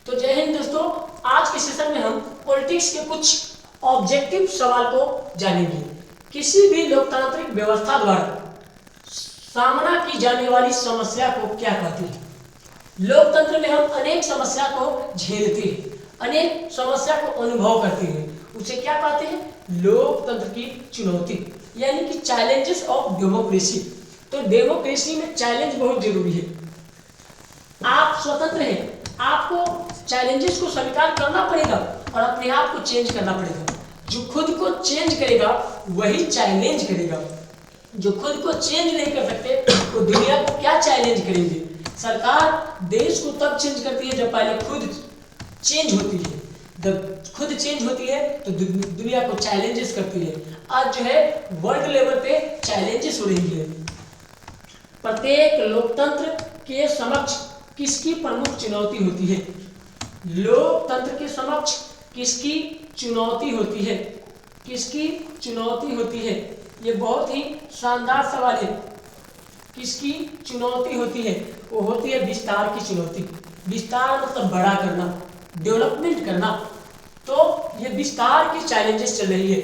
तो जय हिंद दोस्तों, आज के सेशन में हम पॉलिटिक्स के कुछ ऑब्जेक्टिव सवाल को जानेंगे। किसी भी लोकतांत्रिक व्यवस्था द्वारा सामना की जाने वाली समस्या को क्या कहते हैं? लोकतंत्र में हम अनेक समस्या को झेलते हैं, अनेक समस्या को अनुभव करते हैं, उसे क्या कहते हैं? लोकतंत्र की चुनौती, यानी कि चैलेंजेस ऑफ डेमोक्रेसी। तो डेमोक्रेसी में चैलेंज बहुत जरूरी है। आप स्वतंत्र हैं, आपको चैलेंजेस को स्वीकार करना पड़ेगा और अपने आप को चेंज करना पड़ेगा। जो खुद को चेंज करेगा वही चैलेंज करेगा। जो खुद को चेंज नहीं कर सकते वो दुनिया को क्या चैलेंज करेंगे? सरकार देश को तब चेंज करती है जब पहले खुद चेंज होती है। जब खुद चेंज होती है तो दुनिया को चैलेंजेस करती है। आज जो है वर्ल्ड लेवल पे चैलेंजेस हो रही है। प्रत्येक लोकतंत्र के समक्ष किसकी प्रमुख चुनौती होती है? लोकतंत्र के समक्ष किसकी चुनौती होती है? किसकी चुनौती होती है? ये बहुत ही शानदार सवाल है। किसकी चुनौती होती है? वो होती है विस्तार की चुनौती। विस्तार मतलब बड़ा करना, डेवलपमेंट करना। तो ये विस्तार की चैलेंजेस चल रही है।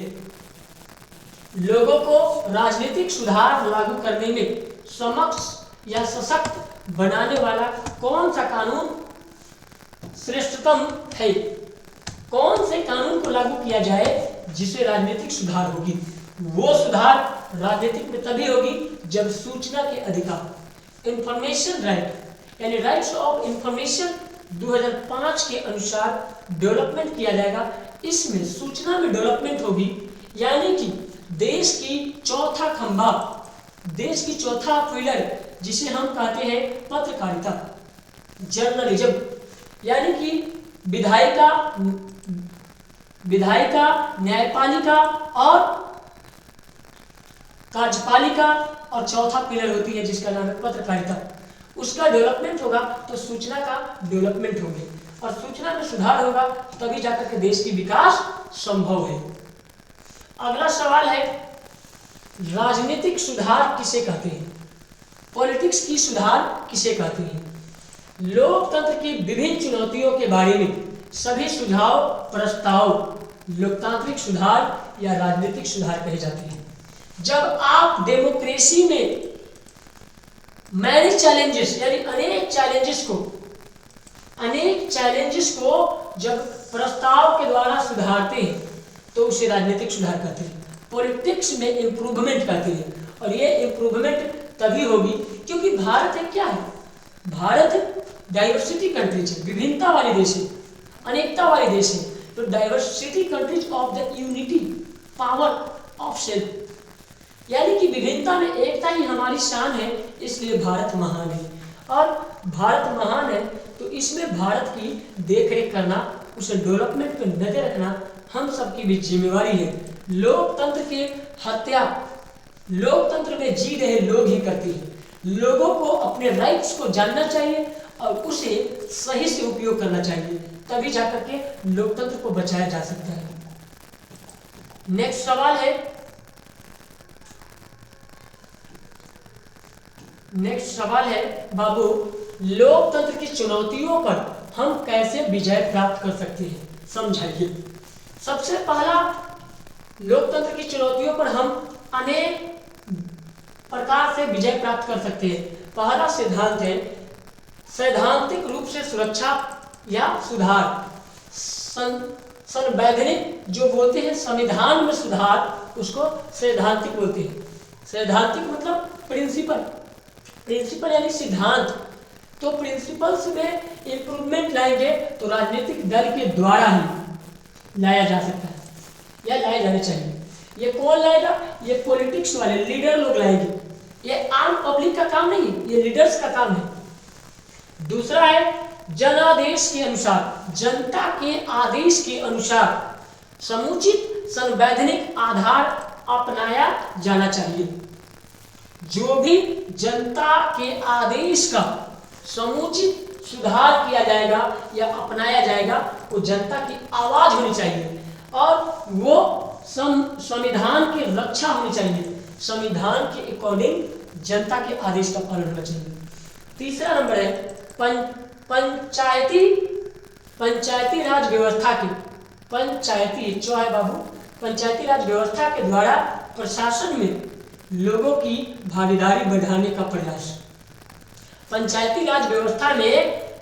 लोगों को राजनीतिक सुधार लागू करने में समक्ष या सशक्त बनाने वाला कौन सा कानून श्रेष्ठतम है? कौन से कानून को लागू किया जाए जिससे राजनीतिक सुधार होगी? वो सुधार राजनीतिक में तभी होगी जब सूचना के अधिकार, इंफॉर्मेशन राइट यानी राइट्स ऑफ इंफॉर्मेशन 2005 के अनुसार डेवलपमेंट किया जाएगा। इसमें सूचना में डेवलपमेंट होगी, यानी कि देश की चौथा खंभा, देश की चौथा पिलर जिसे हम कहते हैं पत्रकारिता, जर्नलिज्म, यानी कि विधायिका, न्यायपालिका और कार्यपालिका, और चौथा पिलर होती है जिसका नाम है पत्रकारिता। उसका डेवलपमेंट होगा तो सूचना का डेवलपमेंट होगी, और सूचना में सुधार होगा तभी जाकर के देश की विकास संभव है। अगला सवाल है, राजनीतिक सुधार किसे कहते हैं? पॉलिटिक्स की सुधार किसे कहते हैं? लोकतंत्र की विभिन्न चुनौतियों के बारे में सभी सुझाव प्रस्ताव लोकतांत्रिक सुधार या राजनीतिक सुधार कहे जाते हैं। जब आप डेमोक्रेसी में मैनी चैलेंजेस यानी अनेक चैलेंजेस को जब प्रस्ताव के द्वारा सुधारते हैं तो उसे राजनीतिक सुधार कहते हैं। पॉलिटिक्स में इंप्रूवमेंट कहते हैं, और ये इंप्रूवमेंट तभी होगी क्योंकि भारत एक क्या है? भारत डाइवर्सिटी कंट्रीज है, विभिन्नता वाले देश है, अनेकता वाले देश है। तो diversity countries of the unity power of self, यानी कि विभिन्नता में एकता ही हमारी शान है, इसलिए भारत महान है। और भारत महान है तो इसमें भारत की देखरेख करना, उसे डेवलपमेंट पर नजर रखना हम सबकी भी जिम्मेवारी है। लोकतंत्र की हत्या लोकतंत्र में जी रहे लोग ही करते हैं। लोगों को अपने राइट्स को जानना चाहिए और उसे सही से उपयोग करना चाहिए, तभी जाकर के लोकतंत्र को बचाया जा सकता है। नेक्स्ट सवाल है बाबू, लोकतंत्र की चुनौतियों पर हम कैसे विजय प्राप्त कर सकते हैं? समझाइए। सबसे पहला, लोकतंत्र की चुनौतियों पर हम अनेक प्रकार से विजय प्राप्त कर सकते हैं। पहला सिद्धांत है सैद्धांतिक रूप से सुरक्षा या सुधार। संवैधानिक जो बोलते हैं संविधान में सुधार, उसको सैद्धांतिक बोलते हैं। सैद्धांतिक मतलब प्रिंसिपल यानी सिद्धांत। तो प्रिंसिपल्स में इंप्रूवमेंट लाएंगे तो राजनीतिक दल के द्वारा ही लाया जा सकता है या लाए जाने चाहिए। ये कौन लाएगा? ये पॉलिटिक्स वाले लीडर लोग लाएंगे। ये आम पब्लिक का काम नहीं है, ये लीडर्स का काम है। दूसरा है जनादेश के अनुसार, जनता के आदेश के अनुसार समुचित संवैधानिक आधार अपनाया जाना चाहिए। जो भी जनता के आदेश का समुचित सुधार किया जाएगा या अपनाया जाएगा वो जनता की आवाज होनी चाहिए, और वो संविधान की रक्षा होनी चाहिए। संविधान के अकॉर्डिंग जनता के आदेश का पालन होना चाहिए। तीसरा नंबर है पंचायती पंचायती राज व्यवस्था के जो है बाबू, पंचायती राज व्यवस्था के द्वारा प्रशासन में लोगों की भागीदारी बढ़ाने का प्रयास। पंचायती राज व्यवस्था में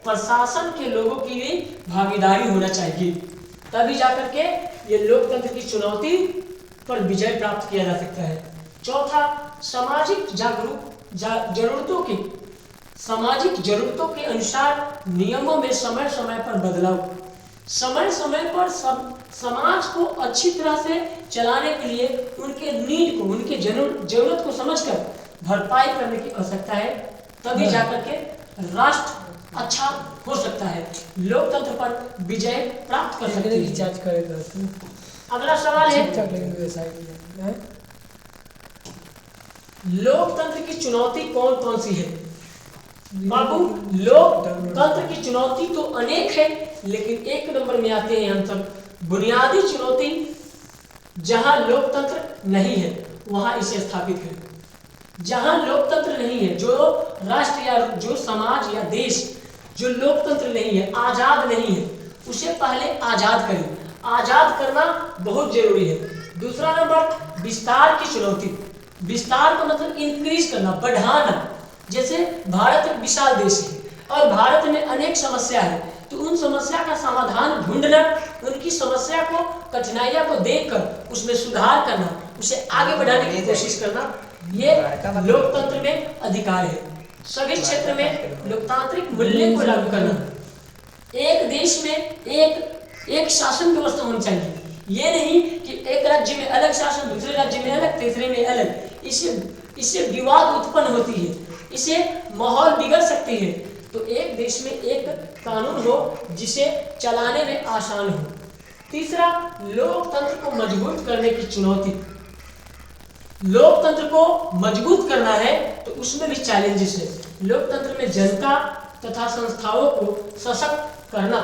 प्रशासन के लोगों की भी भागीदारी होना चाहिए, तभी जाकर के ये लोकतंत्र की चुनौती पर विजय प्राप्त किया जा सकता है। चौथा, सामाजिक जरूरतों के अनुसार नियमों में समय समय पर बदलाव। समय समय पर समाज को अच्छी तरह से चलाने के लिए उनके नीड को, उनके जरूरत को समझकर भरपाई करने की आवश्यकता है, तभी जाकर के राष्ट्र अच्छा हो सकता है, लोकतंत्र पर विजय प्राप्त कर सकते हैं। अगला सवाल है, लोकतंत्र की चुनौती कौन कौन सी है? बाबू, लोकतंत्र की चुनौती तो अनेक है, लेकिन एक नंबर में आते हैं हम सब बुनियादी चुनौती। जहां लोकतंत्र नहीं है वहां इसे स्थापित करें। जहां लोकतंत्र नहीं है, जो राष्ट्र या जो समाज या देश जो लोकतंत्र नहीं है, आजाद नहीं है, उसे पहले आजाद करें। आजाद करना बहुत जरूरी है। दूसरा नंबर, विस्तार की चुनौती। विस्तार का मतलब इंक्रीज करना, बढ़ाना। जैसे भारत एक विशाल देश है और भारत में अनेक समस्या है, तो उन समस्या का समाधान ढूंढना, उनकी समस्या को, कठिनाइयों को देखकर उसमें सुधार करना, उसे आगे बढ़ाने की कोशिश करना, ये लोकतंत्र में अधिकार है। सभी क्षेत्र में लोकतांत्रिक मूल्य को लागू करना। एक देश में एक शासन व्यवस्था होनी चाहिए। ये नहीं कि एक राज्य में अलग शासन, दूसरे राज्य में अलग, तीसरे में अलग। इससे विवाद उत्पन्न होती है, इससे माहौल बिगड़ सकती है। तो एक देश में एक कानून हो जिसे चलाने में आसान हो। तीसरा, लोकतंत्र को मजबूत करने की चुनौती। लोकतंत्र को मजबूत करना है तो उसमें भी चैलेंजेस है। लोकतंत्र में जनता तथा संस्थाओं को सशक्त करना,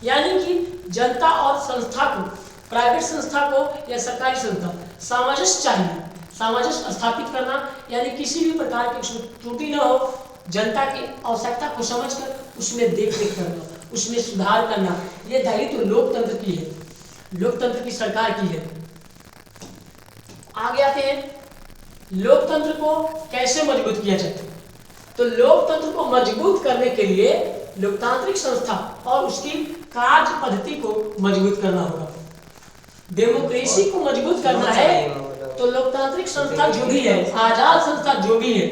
यानी कि जनता और संस्था को, प्राइवेट संस्था को या सरकारी संस्था, सामंजस्य चाहिए। सामंजस्य स्थापित करना, यानी किसी भी प्रकार की उसमें त्रुटि न हो, जनता की आवश्यकता को समझकर उसमें देख रेख करना, उसमें सुधार करना, ये दायित्व तो लोकतंत्र की है, लोकतंत्र की सरकार की है। आगे आते हैं, लोकतंत्र को कैसे मजबूत किया जाए? तो लोकतंत्र को मजबूत करने के लिए लोकतांत्रिक संस्था और उसकी कार्य पद्धति को मजबूत करना होगा। डेमोक्रेसी को मजबूत करना है तो लोकतांत्रिक संस्था जो भी है, आजाद संस्था जो भी है,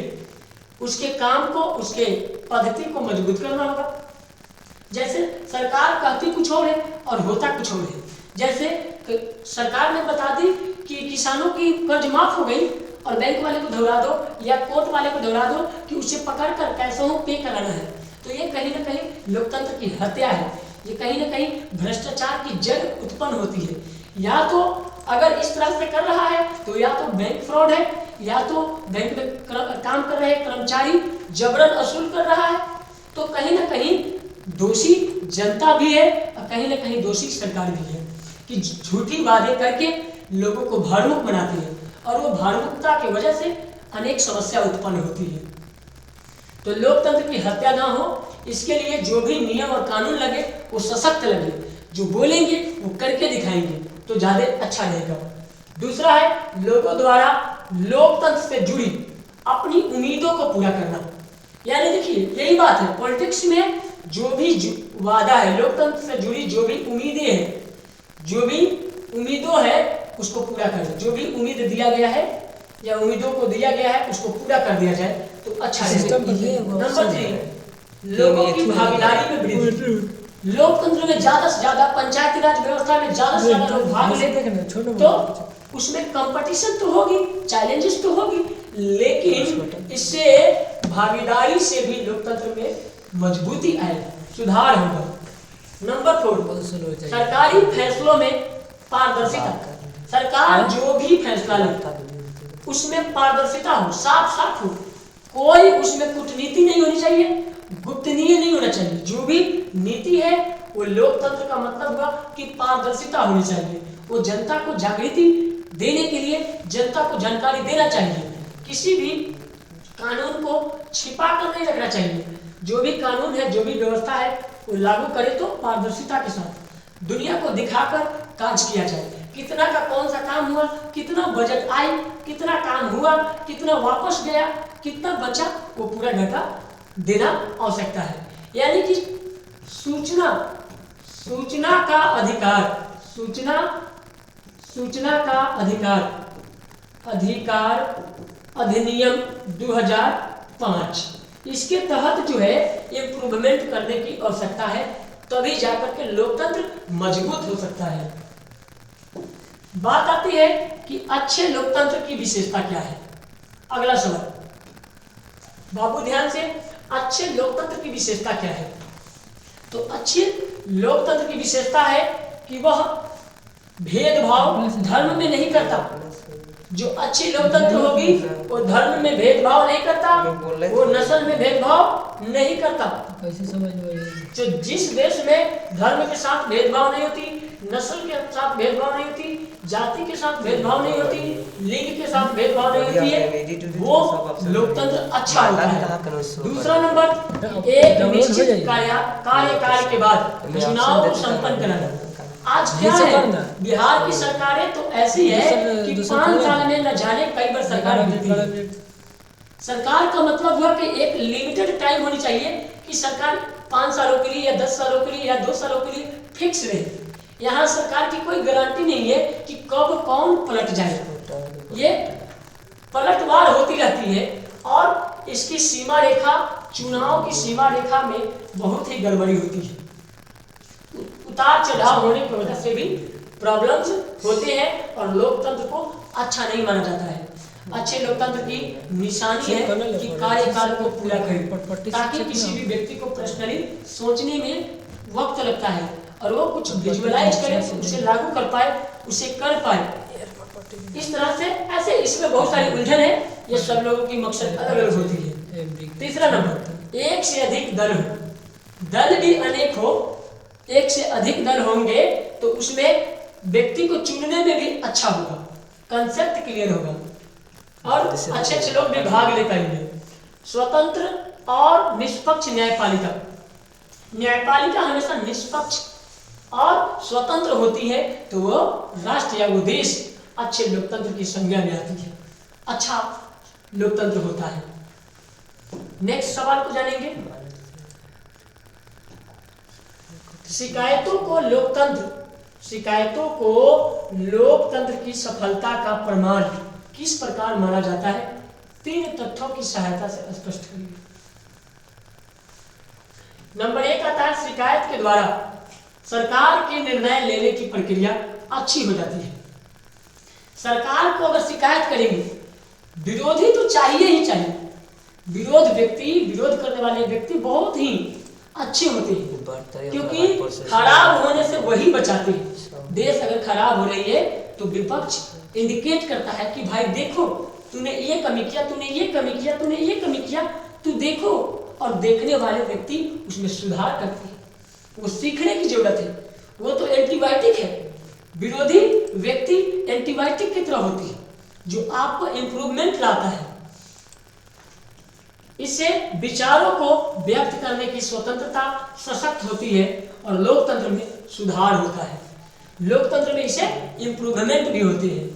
उसके काम को, उसके पद्धति को मजबूत करना होगा। जैसे सरकार कहती कुछ और है और होता कुछ और है। जैसे सरकार ने बता दी कि किसानों की कर्ज माफ हो गई और बैंक वाले को दौड़ा दो या कोर्ट वाले को दौड़ा दो कि उसे पकड़ कर कैसे हो पे कराना है, तो ये कहीं ना कहीं लोकतंत्र की हत्या है। ये कहीं ना कहीं भ्रष्टाचार की जड़ उत्पन्न होती है। या तो अगर इस तरह से कर रहा है तो या तो बैंक फ्रॉड है, या तो बैंक में काम कर रहे कर्मचारी जबरन वसूल कर रहा है। तो कहीं ना कहीं दोषी जनता भी है और कहीं ना कहीं दोषी सरकार भी है कि झूठी वादे करके लोगों को भावुक बनाती है और वो भावुकता की वजह से अनेक समस्या उत्पन्न होती है। तो लोकतंत्र की हत्या ना हो, इसके लिए जो भी नियम और कानून लगे वो सशक्त लगे, जो बोलेंगे वो करके दिखाएंगे तो ज्यादा अच्छा रहेगा। दूसरा है लोगों द्वारा लोकतंत्र से जुड़ी अपनी उम्मीदों को पूरा करना। यानी देखिए यही बात है, पॉलिटिक्स में जो भी वादा है, लोकतंत्र से जुड़ी जो भी उम्मीदें हैं, जो भी उम्मीदों है उसको पूरा करना। जो भी उम्मीद दिया गया है या उम्मीदों को दिया गया है उसको पूरा कर दिया जाए तो अच्छा रहेगा। नंबर 3, लोगों की भागीदारी में वृद्धि। लोकतंत्र में ज्यादा से ज्यादा, पंचायती राज व्यवस्था में ज्यादा से ज्यादा लोग भाग लेते तो उसमें कंपटीशन तो होगी, चैलेंजेस तो होगी, लेकिन इससे भागीदारी से भी लोकतंत्र में मजबूती आएगी, सुधार होगा। नंबर 4, सरकारी फैसलों में पारदर्शिता। सरकार जो भी फैसला लेता उसमें पारदर्शिता हो, साफ साफ हो, कोई उसमें कूटनीति नहीं होनी चाहिए, गुप्तनीय नहीं होना चाहिए। जो भी नीति है वो लोकतंत्र का मतलब हुआ कि पारदर्शिता होनी चाहिए। वो जनता को जागृति देने के लिए जनता को जानकारी देना चाहिए। किसी भी कानून को छिपा कर नहीं रखना चाहिए, जो भी कानून है, जो भी व्यवस्था है, वो लागू करे तो पारदर्शिता के साथ दुनिया को दिखाकर काज किया जाए। कितना का कौन सा काम हुआ, कितना बजट आई, कितना काम हुआ, कितना वापस गया, कितना बचा, वो पूरा डाटा देना आवश्यकता है। यानी कि सूचना का अधिकार, सूचना का अधिकार अधिनियम 2005, इसके तहत जो है इम्प्रूवमेंट करने की आवश्यकता है, तभी जाकर के लोकतंत्र मजबूत हो सकता है। बात आती है कि अच्छे लोकतंत्र की विशेषता क्या है। अगला सवाल बाबू ध्यान से, अच्छे लोकतंत्र की विशेषता क्या है? तो अच्छे लोकतंत्र की विशेषता है कि वह भेदभाव धर्म में नहीं करता। जो अच्छी लोकतंत्र होगी वो धर्म में भेदभाव नहीं करता, वो नस्ल में भेदभाव नहीं करता। कैसे समझ में? जो जिस देश में धर्म के साथ भेदभाव नहीं होती, नस्ल के साथ भेदभाव नहीं होती, जाति के साथ भेदभाव नहीं होती, लिंग के साथ भेदभाव नहीं होती है, वो लोकतंत्र अच्छा होता है। दूसरा नंबर, एक निश्चित कार्यकाल के बाद चुनाव को संपन्न कराना। आज क्या है, बिहार की सरकारें तो ऐसी है कि 5 साल में न जाने कई बार सरकार मिलती है। सरकार का मतलब हुआ कि एक लिमिटेड टाइम होनी चाहिए कि सरकार 5 सालों के लिए या 10 सालों के लिए या 2 सालों के लिए फिक्स रहे। यहाँ सरकार की कोई गारंटी नहीं है कि कब कौन पलट जाए, ये पलटवार होती रहती है और इसकी सीमा रेखा, चुनाव की सीमा रेखा में बहुत ही गड़बड़ी होती है। उतार चढ़ाव होने की वजह से भी प्रॉब्लम्स होते हैं और लोकतंत्र को अच्छा नहीं माना जाता है। अच्छे लोकतंत्र की निशानी है कि कार्यकाल को पूरा करें, ताकि किसी भी व्यक्ति को पर्सनली सोचने में वक्त लगता है और वो कुछ विजुअलाइज करे, उसे लागू कर पाए, उसे कर पाए। इस तरह से ऐसे इसमें बहुत सारी उलझन है, ये सब लोगों की मकसद अलग अलग होती है। तीसरा नंबर, एक से अधिक दल हो। दल भी अनेक हो, एक से अधिक दल होंगे तो उसमें व्यक्ति को चुनने में भी अच्छा होगा, कंसेप्ट क्लियर होगा और अच्छे अच्छे लोग भी भाग ले पाएंगे। स्वतंत्र और निष्पक्ष न्यायपालिका। न्यायपालिका हमेशा निष्पक्ष और स्वतंत्र होती है तो वो राष्ट्र या वो देश अच्छे लोकतंत्र की संज्ञा में आती है, अच्छा लोकतंत्र होता है। नेक्स्ट सवाल को जानेंगे। शिकायतों को लोकतंत्र की सफलता का प्रमाण किस प्रकार माना जाता है? 3 तथ्यों की सहायता से स्पष्ट करिए। नंबर 1 आता है, शिकायत के द्वारा सरकार के निर्णय लेने की प्रक्रिया अच्छी हो जाती है। सरकार को अगर शिकायत करेंगे, विरोधी तो चाहिए ही चाहिए, विरोध करने वाले व्यक्ति बहुत ही अच्छे होते हैं, क्योंकि खराब होने से वही बचाते हैं। देश अगर खराब हो रही है तो विपक्ष इंडिकेट करता है कि भाई देखो, तूने ये कमी किया, तूने ये कमी किया, तूने ये कमी किया, तू देखो, और देखने वाले व्यक्ति उसमें सुधार करते हैं। वो सीखने की जरूरत है, वो तो एंटीबायोटिक है। विरोधी व्यक्ति एंटीबायोटिक की तरह होती है जो आपको इंप्रूवमेंट लाता है। इससे विचारों को व्यक्त करने की स्वतंत्रता सशक्त होती है और लोकतंत्र में सुधार होता है। लोकतंत्र में इसे इंप्रूवमेंट भी होती है।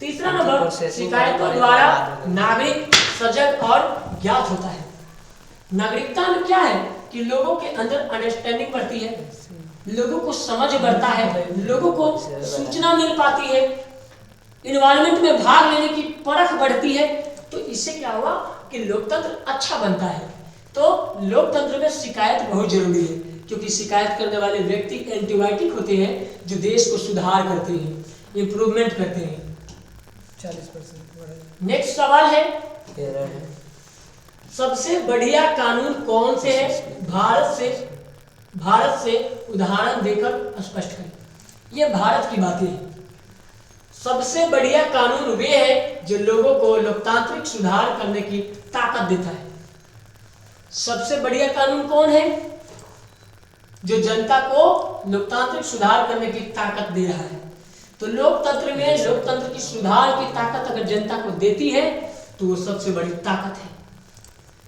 तीसरा नंबर, शिकायतों द्वारा नागरिक सजग और ज्ञात होता है। नागरिकता में क्या है कि लोगों के अंदर अंडरस्टैंडिंग बढ़ती है, लोगों को समझ बढ़ता है, लोगों को सूचना मिल पाती है, इन्वायरमेंट में भाग लेने की परख बढ़ती है। तो इससे क्या हुआ कि लोकतंत्र अच्छा बनता है। तो लोकतंत्र में शिकायत बहुत जरूरी है, क्योंकि शिकायत करने वाले व्यक्ति एंटीबायोटिक होते हैं जो देश को सुधार करते हैं, इंप्रूवमेंट करते हैं। 40%। नेक्स्ट सवाल है, सबसे बढ़िया कानून कौन से है? भारत से उदाहरण देकर स्पष्ट करें। ये भारत की बातें हैं। सबसे बढ़िया कानून वे है जो लोगों को लोकतांत्रिक सुधार करने की ताकत देता है। सबसे बढ़िया कानून कौन है? जो जनता को लोकतांत्रिक सुधार करने की ताकत दे रहा है। तो लोकतंत्र में लोकतंत्र की सुधार की ताकत अगर जनता को देती है तो वो सबसे बड़ी ताकत है।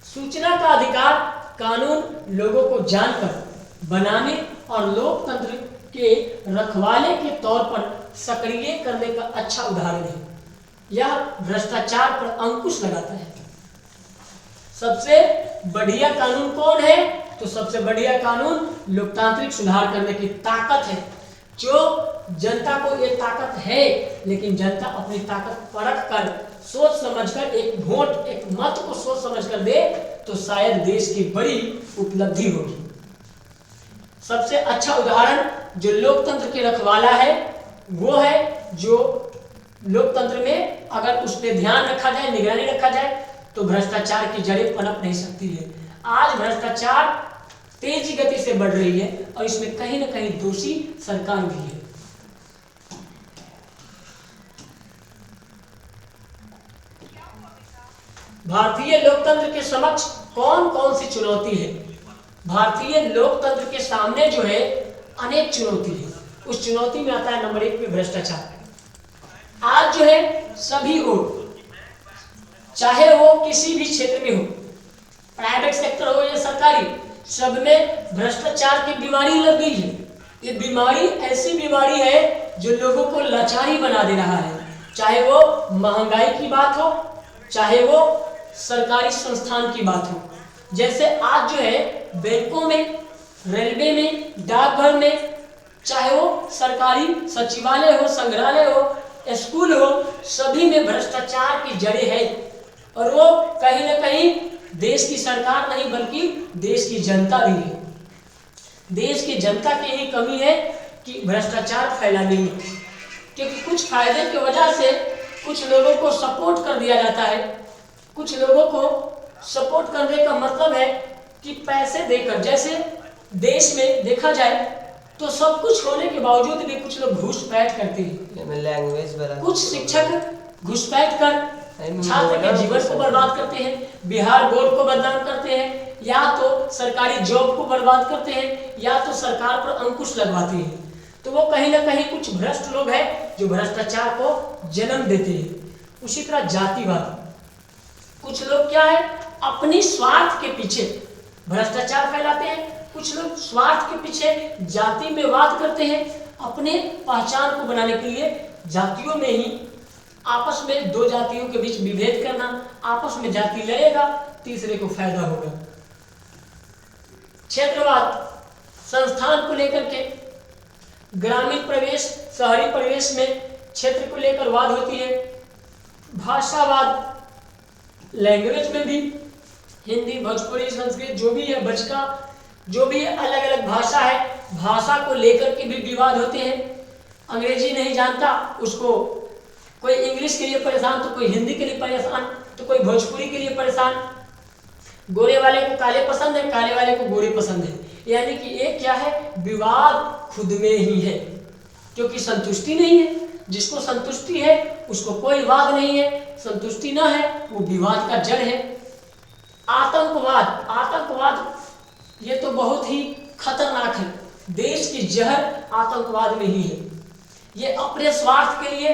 सूचना का अधिकार कानून लोगों को जानकर बनाने और लोकतंत्र के रखवाले के तौर पर सक्रिय करने का अच्छा उदाहरण है। यह भ्रष्टाचार पर अंकुश लगाता है। सबसे बढ़िया कानून कौन है? तो सबसे बढ़िया कानून लोकतांत्रिक सुधार करने की ताकत है। जो जनता को ये ताकत है, लेकिन जनता अपनी ताकत परख कर सोच समझकर एक वोट, एक मत को सोच समझकर दे तो शायद देश की बड़ी उपलब्धि होगी। सबसे अच्छा उदाहरण जो लोकतंत्र के रखवाला है वो है जो लोकतंत्र में अगर उस पर ध्यान रखा जाए, निगरानी रखा जाए तो भ्रष्टाचार की जड़ें पनप नहीं सकती है। आज भ्रष्टाचार तेजी गति से बढ़ रही है और इसमें कहीं ना कहीं दोषी सरकार भी है। भारतीय लोकतंत्र के समक्ष कौन कौन सी चुनौती है? भारतीय लोकतंत्र के सामने जो है अनेक चुनौती है। उस चुनौती में आता है नंबर 1 पे भ्रष्टाचार। आज जो है सभी ओर, चाहे वो किसी भी क्षेत्र में हो, प्राइवेट सेक्टर हो या सरकारी, सब में भ्रष्टाचार की बीमारी लग गई है। ये बीमारी ऐसी बीमारी है जो लोगों को लाचारी बना दे रहा है। चाहे वो महंगाई की बात हो, चाहे वो सरकारी संस्थान की बात हो। जैसे आज जो है बैंकों में, रेलवे में, डाकघर में, चाहे वो सरकारी सचिवालय हो, संग्रहालय हो, स्कूल हो, सभी में भ्रष्टाचार की जड़ें हैं। और वो कहीं ना कहीं देश की सरकार नहीं बल्कि देश की जनता भी है। देश की जनता की ही कमी है कि भ्रष्टाचार फैलाने में, क्योंकि कुछ फायदे की वजह से कुछ लोगों को सपोर्ट कर दिया जाता है। कुछ लोगों को सपोर्ट करने का मतलब है कि पैसे देकर, जैसे देश में देखा जाए तो सब कुछ होने के बावजूद भी कुछ लोग घुसपैठ करते हैं। कुछ शिक्षक घुसपैठ कर छात्र के जीवन को बर्बाद करते हैं, बिहार बोर्ड को बदनाम करते हैं, या तो सरकारी जॉब को बर्बाद करते हैं, या तो सरकार पर अंकुश लगवाते हैं। तो वो कहीं ना कहीं कुछ भ्रष्ट लोग हैं जो भ्रष्टाचार को जन्म देते हैं। उसी तरह जातिवाद, कुछ लोग क्या है अपनी स्वार्थ के पीछे भ्रष्टाचार फैलाते हैं। कुछ लोग स्वार्थ के पीछे जाति में वाद करते हैं, अपने पहचान को बनाने के लिए जातियों में ही आपस में दो जातियों के बीच विभेद करना, आपस में जाति लड़ेगा, तीसरे को फायदा होगा। क्षेत्रवाद, संस्थान को लेकर के ग्रामीण प्रवेश, शहरी प्रवेश में क्षेत्र को लेकर वाद होती है। भाषावाद, लैंग्वेज में भी हिंदी, भोजपुरी, संस्कृत जो भी है, बचका, जो भी अलग अलग भाषा है, भाषा को लेकर के भी विवाद होते हैं। अंग्रेजी नहीं जानता, उसको कोई इंग्लिश के लिए परेशान, तो कोई हिंदी के लिए परेशान, तो कोई भोजपुरी के लिए परेशान। गोरे वाले को काले पसंद है, काले वाले को गोरे पसंद है। यानी कि एक क्या है, विवाद खुद में ही है, क्योंकि संतुष्टि नहीं है। जिसको संतुष्टि है उसको कोई वाद नहीं है, संतुष्टि ना है वो विवाद का जड़ है। आतंकवाद, आतंकवाद ये तो बहुत ही खतरनाक है। देश की जहर आतंकवाद में ही है। ये अपने स्वार्थ के लिए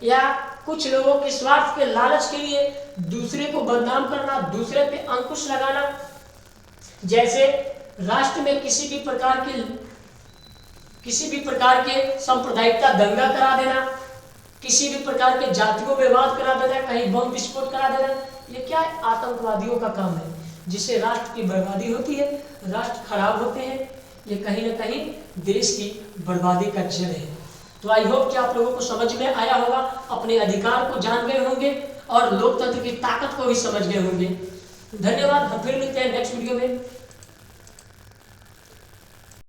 या कुछ लोगों के स्वार्थ के लालच के लिए दूसरे को बदनाम करना, दूसरे पे अंकुश लगाना। जैसे राष्ट्र में किसी भी प्रकार के सांप्रदायिकता दंगा करा देना, किसी भी प्रकार के जातियों में वाद करा देना, कहीं बम विस्फोट करा देना, ये क्या है, आतंकवादियों का काम है, जिससे राष्ट्र की बर्बादी होती है, राष्ट्र खराब होते हैं। ये कहीं ना कहीं देश की बर्बादी का जड़ है। तो आई होप कि आप लोगों को समझ में आया होगा, अपने अधिकार को जान गए होंगे और लोकतंत्र की ताकत को भी समझ गए होंगे। धन्यवाद। हम फिर मिलते हैं नेक्स्ट वीडियो में।